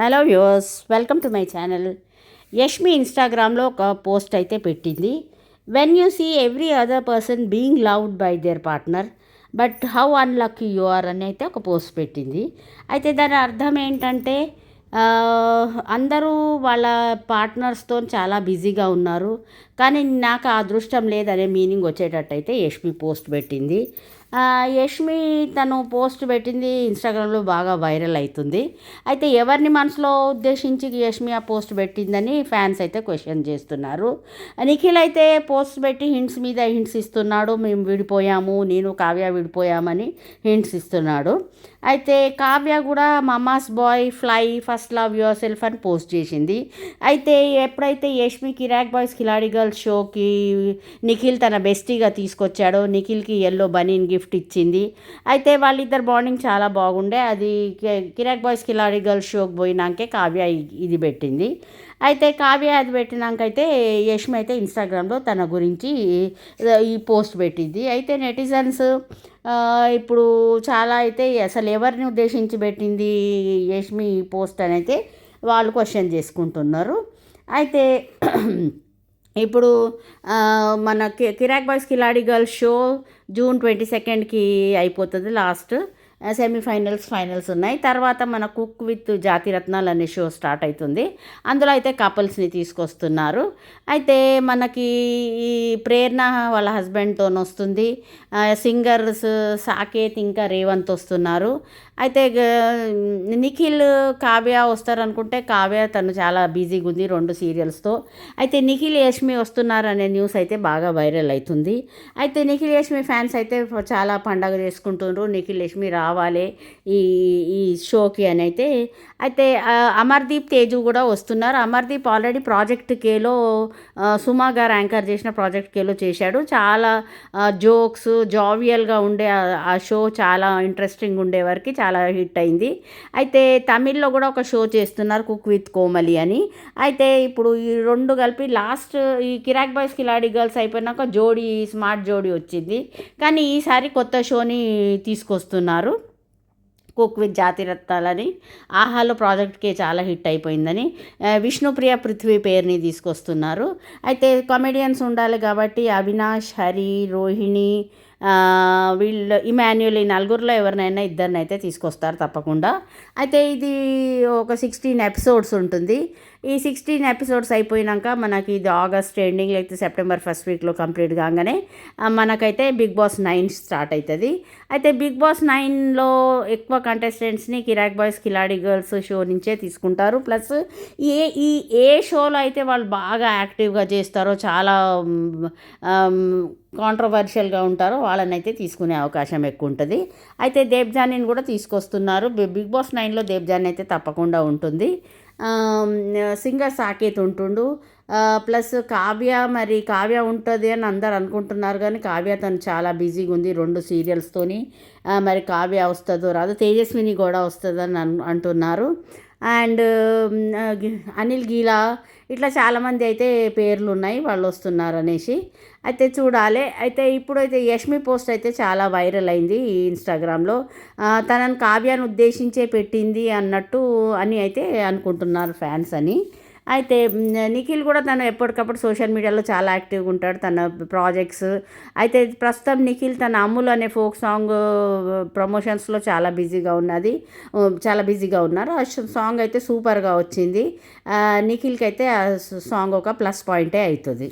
Hello viewers, welcome to my channel. Yashmi ఇన్స్టాగ్రామ్లో ఒక post అయితే పెట్టింది. When you see every other person being loved by their partner but how unlucky you are అని అయితే ఒక post పెట్టింది. అయితే దాని అర్థం ఏంటంటే అందరూ వాళ్ళ పార్ట్నర్స్తో చాలా బిజీగా ఉన్నారు, కానీ నాకు ఆ అదృష్టం లేదనే మీనింగ్ వచ్చేటట్టయితే యష్మి పోస్ట్ పెట్టింది. యష్మి తను పోస్ట్ పెట్టింది ఇన్స్టాగ్రామ్లో బాగా వైరల్ అవుతుంది. అయితే ఎవరిని మనసులో ఉద్దేశించి యష్మి ఆ పోస్ట్ పెట్టిందని ఫ్యాన్స్ అయితే క్వశ్చన్ చేస్తున్నారు. నిఖిల్ అయితే పోస్ట్ పెట్టి హింట్స్ మీద హింట్స్ ఇస్తున్నాడు. మేము విడిపోయాము, నేను కావ్య విడిపోయామని హింట్స్ ఇస్తున్నాడు. అయితే కావ్య కూడా mama's boy fly first love yourself అని పోస్ట్ చేసింది. అయితే ఎప్పుడైతే యష్మి కిరాక్ బాయ్స్ కిలాడి గర్ల్స్ షోకి నిఖిల్ తన బెస్టీగా తీసుకొచ్చాడో, నిఖిల్కి ఎల్లో బనీన్ గిఫ్ట్ ఇచ్చింది. అయితే వాళ్ళిద్దరు బాండింగ్ చాలా బాగుండే. అది కిరాక్ బాయ్స్ కిలాడి గర్ల్స్ షోకి పోయినాకే కావ్య ఇది పెట్టింది. అయితే కావ్య అది పెట్టినాకైతే యష్మి అయితే ఇన్స్టాగ్రామ్లో తన గురించి ఈ పోస్ట్ పెట్టింది. అయితే నెటిజన్స్ ఇప్పుడు చాలా అయితే అసలు ఎవరిని ఉద్దేశించి పెట్టింది యష్మి ఈ పోస్ట్ అని అయితే వాళ్ళు క్వశ్చన్ చేసుకుంటున్నారు. అయితే ఇప్పుడు మన కిరాక్ బాయ్స్ కిలాడి గర్ల్స్ షో జూన్ 22కి అయిపోతుంది. లాస్ట్ ఫైనల్స్ ఉన్నాయి. తర్వాత మన కుక్ విత్ జాతిరత్నాలు అనే షో స్టార్ట్ అవుతుంది. అందులో అయితే కపుల్స్ని తీసుకొస్తున్నారు. అయితే మనకి ఈ ప్రేరణ వాళ్ళ హస్బెండ్తో వస్తుంది. సింగర్స్ సాకేత్ ఇంకా రేవంత్ వస్తున్నారు. అయితే నిఖిల్ కావ్య వస్తారనుకుంటే కావ్య తను చాలా బిజీగా ఉంది 2 సీరియల్స్తో. అయితే నిఖిల్ యష్మి వస్తున్నారు అనే న్యూస్ అయితే బాగా వైరల్ అవుతుంది. అయితే నిఖిల్ యష్మి ఫ్యాన్స్ అయితే చాలా పండగ చేసుకుంటున్నారు. నిఖిల్ యష్మి రావాలి ఈ ఈ షోకి అని అయితే అమర్దీప్ తేజు కూడా వస్తున్నారు. అమర్దీప్ ఆల్రెడీ ప్రాజెక్ట్ కేలో సుమా గారు యాంకర్ చేసిన ప్రాజెక్ట్ కేలో చేశాడు. చాలా జోక్స్ జావియల్గా ఉండే ఆ షో చాలా ఇంట్రెస్టింగ్ ఉండే వరకు చాలా హిట్ అయింది. అయితే తమిళ్లో కూడా ఒక షో చేస్తున్నారు కుక్ విత్ కోమలి అని. అయితే ఇప్పుడు ఈ 2 కలిపి లాస్ట్ ఈ కిరాక్ బాయ్స్ కిలాడి గర్ల్స్ అయిపోయినాక స్మార్ట్ జోడీ వచ్చింది. కానీ ఈసారి కొత్త షోని తీసుకొస్తున్నారు కుక్ విత్ జాతిరత్నాలని. ఆహాలో ప్రాజెక్ట్కి చాలా హిట్ అయిపోయిందని విష్ణుప్రియ పృథ్వీ పేరుని తీసుకొస్తున్నారు. అయితే కామెడియన్స్ ఉండాలి కాబట్టి అవినాష్, హరి, రోహిణి, వీళ్ళు ఇమాన్యుల్ ఈ 4 ఎవరినైనా ఇద్దరినైతే తీసుకొస్తారు తప్పకుండా. అయితే ఇది ఒక 16 ఎపిసోడ్స్ ఉంటుంది. ఈ 16 ఎపిసోడ్స్ అయిపోయినాక మనకి ఇది ఆగస్ట్ ఎండింగ్ లేకపోతే సెప్టెంబర్ ఫస్ట్ వీక్లో కంప్లీట్ కాగానే మనకైతే బిగ్ బాస్ 9 స్టార్ట్ అవుతుంది. అయితే బిగ్ బాస్ 9లో ఎక్కువ కంటెస్టెంట్స్ని కిరాక్ బాయ్స్ కిలాడి గర్ల్స్ షో నుంచే తీసుకుంటారు. ప్లస్ ఏ షోలో అయితే వాళ్ళు బాగా యాక్టివ్గా చేస్తారో, చాలా కాంట్రవర్షియల్గా ఉంటారో వాళ్ళనైతే తీసుకునే అవకాశం ఎక్కువ ఉంటుంది. అయితే దేబ్జానీని కూడా తీసుకొస్తున్నారు. బిగ్ బాస్ 9లో దేబ్జానీ అయితే తప్పకుండా ఉంటుంది. సింగర్ సాకేత్ ఉంటుండు. ప్లస్ కావ్య ఉంటుంది అని అందరు అనుకుంటున్నారు, కానీ కావ్య తను చాలా బిజీగా ఉంది 2 సీరియల్స్తోని. మరి కావ్య వస్తుందో రాదో, తేజస్విని కూడా వస్తుందని అంటున్నారు. అండ్ అనిల్ గీలా ఇట్లా చాలామంది అయితే పేర్లు ఉన్నాయి వాళ్ళు వస్తున్నారు అనేసి. అయితే చూడాలి. అయితే ఇప్పుడైతే యష్మి పోస్ట్ అయితే చాలా వైరల్ అయింది ఈ ఇన్స్టాగ్రామ్లో. తనని కావ్యాన్ని ఉద్దేశించే పెట్టింది అన్నట్టు అని అయితే అనుకుంటున్నారు ఫ్యాన్స్ అని. అయితే నిఖిల్ కూడా తను ఎప్పటికప్పుడు సోషల్ మీడియాలో చాలా యాక్టివ్గా ఉంటాడు తన ప్రాజెక్ట్స్. అయితే ప్రస్తుతం నిఖిల్ తన అమ్ములు అనే ఫోక్ సాంగ్ ప్రమోషన్స్లో చాలా బిజీగా ఉన్నారు. ఆ సాంగ్ అయితే సూపర్గా వచ్చింది. నిఖిల్కి అయితే ఆ సాంగ్ ఒక ప్లస్ పాయింటే అవుతుంది.